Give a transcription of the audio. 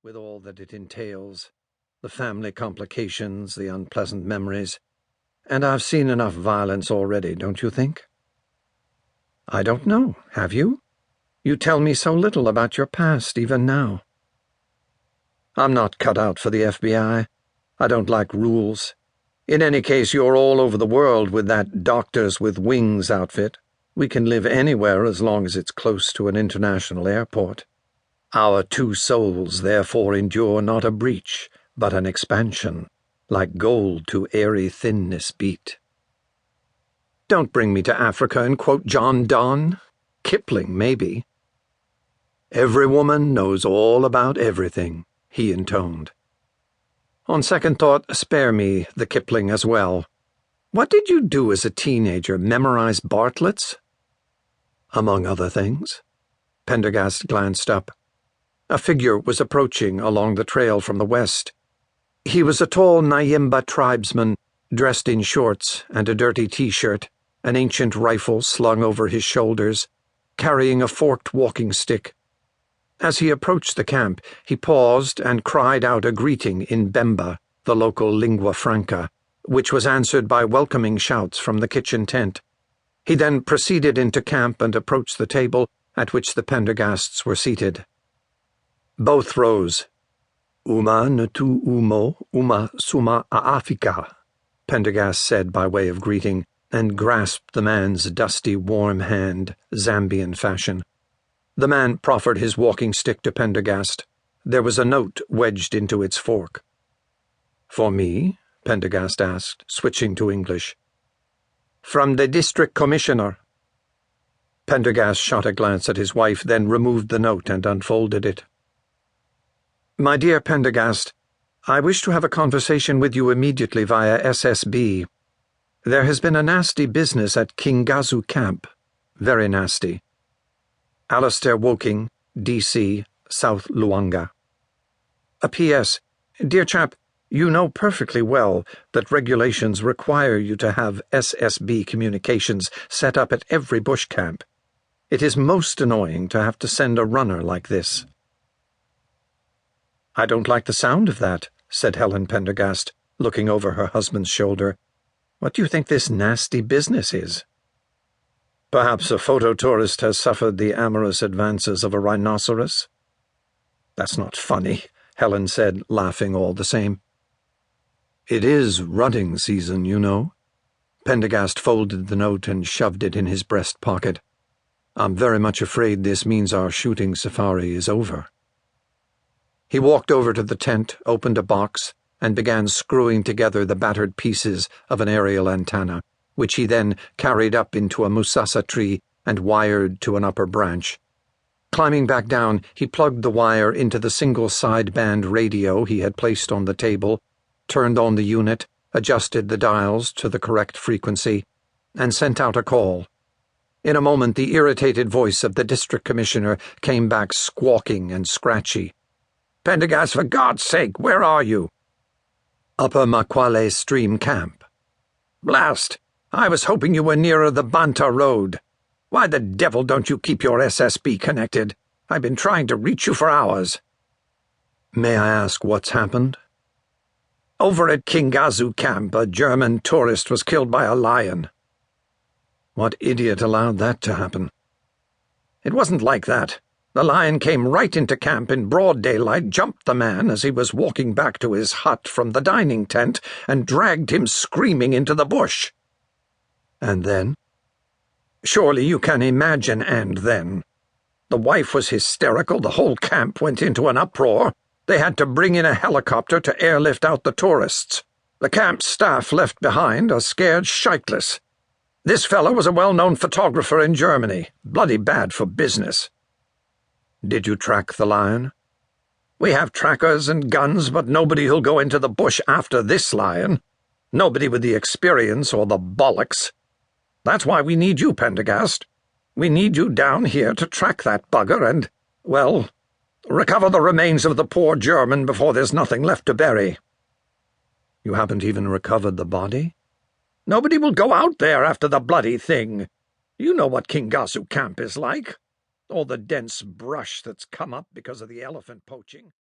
with all that it entails, the family complications, the unpleasant memories, and I've seen enough violence already, don't you think? I don't know, have you? You tell me so little about your past, even now. I'm not cut out for the FBI. I don't like rules. In any case, you're all over the world with that Doctors with Wings outfit. We can live anywhere as long as it's close to an international airport. Our two souls therefore endure not a breach, but an expansion, like gold to airy thinness beat. Don't bring me to Africa and quote John Donne. Kipling, maybe. Every woman knows all about everything, he intoned. On second thought, spare me the Kipling as well. What did you do as a teenager, memorize Bartlett's? Among other things. Pendergast glanced up. A figure was approaching along the trail from the west. He was a tall Nyimba tribesman, dressed in shorts and a dirty t-shirt, an ancient rifle slung over his shoulders, carrying a forked walking stick. As he approached the camp, he paused and cried out a greeting in Bemba, the local lingua franca, which was answered by welcoming shouts from the kitchen tent. He then proceeded into camp and approached the table at which the Pendergasts were seated. Both rose. Uma natu umo, uma suma aafika, Pendergast said by way of greeting, and grasped the man's dusty, warm hand, Zambian fashion. The man proffered his walking stick to Pendergast. There was a note wedged into its fork. For me? Pendergast asked, switching to English. From the district commissioner. Pendergast shot a glance at his wife, then removed the note and unfolded it. My dear Pendergast, I wish to have a conversation with you immediately via SSB. There has been a nasty business at Kingazu Camp. Very nasty. Alistair Woking, D.C., South Luanga. A P.S. Dear chap, you know perfectly well that regulations require you to have SSB communications set up at every bush camp. It is most annoying to have to send a runner like this. I don't like the sound of that, said Helen Pendergast, looking over her husband's shoulder. What do you think this nasty business is? Perhaps a phototourist has suffered the amorous advances of a rhinoceros? That's not funny, Helen said, laughing all the same. It is rutting season, you know. Pendergast folded the note and shoved it in his breast pocket. I'm very much afraid this means our shooting safari is over. He walked over to the tent, opened a box, and began screwing together the battered pieces of an aerial antenna, which he then carried up into a musasa tree and wired to an upper branch. Climbing back down, he plugged the wire into the single sideband radio he had placed on the table, turned on the unit, adjusted the dials to the correct frequency, and sent out a call. In a moment, the irritated voice of the district commissioner came back squawking and scratchy. Pendergast, for God's sake, where are you? Upper Makwale Stream Camp. Blast! I was hoping you were nearer the Banta Road. Why the devil don't you keep your SSB connected? I've been trying to reach you for hours. May I ask what's happened? Over at Kingazu Camp, a German tourist was killed by a lion. What idiot allowed that to happen? It wasn't like that. The lion came right into camp in broad daylight, jumped the man as he was walking back to his hut from the dining tent, and dragged him screaming into the bush. And then? Surely you can imagine and then. The wife was hysterical, the whole camp went into an uproar. They had to bring in a helicopter to airlift out the tourists. The camp staff left behind are scared shitless. This fellow was a well-known photographer in Germany, bloody bad for business. Did you track the lion? We have trackers and guns, but nobody who'll go into the bush after this lion. Nobody with the experience or the bollocks. That's why we need you, Pendergast. We need you down here to track that bugger and, well, recover the remains of the poor German before there's nothing left to bury. You haven't even recovered the body? Nobody will go out there after the bloody thing. You know what Kingazu Camp is like. All the dense brush that's come up because of the elephant poaching.